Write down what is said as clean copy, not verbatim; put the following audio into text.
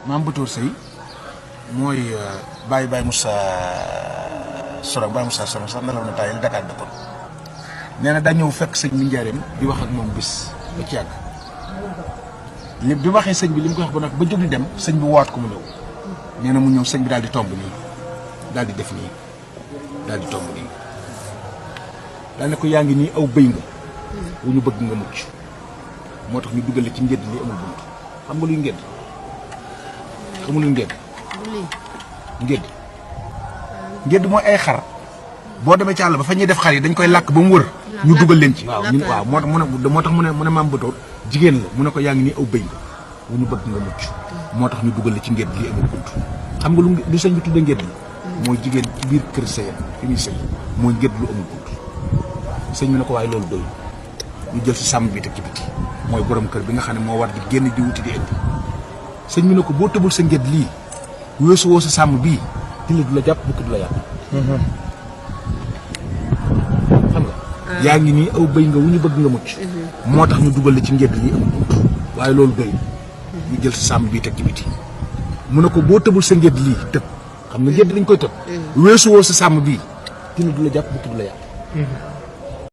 maam Batoor Sey mooy Baye Moussa Sorong sax nelaw na taayal Dakar dëkkoon nee na daa ñëw fekk sëñ bi njaareem di wax ak moom bis ba ci yàgg li bi waxee sëñ bi li mu ko wax ba nag ba jóg di dem sëñ bi waat ko mu ñëw nee na mu ñëw sëñ bi daal di tomb nii daal di def nii daal di tomb nii daal ne ko yaa ngi nii aw bëy nga wu ñu bëgg nga mucc moo tax ñu dugal ci ngédd li amul bunt xam nga luy ngédd xamul luy ngédd mooy ay xar boo demee ci àll ba fa ñuy def xar yi dañ koy làkk ba mu wër ñu dugal leen ci waaw ñun waaw moo tax mu ne maam Batoor jigéen la mu ne ko yaa ngi nii aw bëy nga wu ñu bëgg nga mucc moo tax ñu dugal la ci ngédd li amul bunt xam nga lu sëñ bi tudde ngédd li mooy jigéen ci biir kër sëyam fi muy sëy mooy ngédd lu amul bunt sëñ bi ne ko waaye loolu doy ñu jël si sàmm bi teg ci biti mooy borom kër bi nga xam ne moo war di génn di wuti di indi sëñ bi ne ko boo tëbul sa ngédd lii weesu woo sa sàmm bii tili du la jàpp bukki du la yàpp xam nga yaa ngi nii aw bëy nga wu ñu bëgg nga mucc moo tax ñu dugal la ci ngédd lii amul bunt waaye loolu doy ñu jël si sàmm bii teg ci biti mu ne ko boo tëbul sa ngédd lii tëb xam nga ngédd dañ koy tëb weesu woo sa sàmm bii tili du la jàpp bukki du la yàpp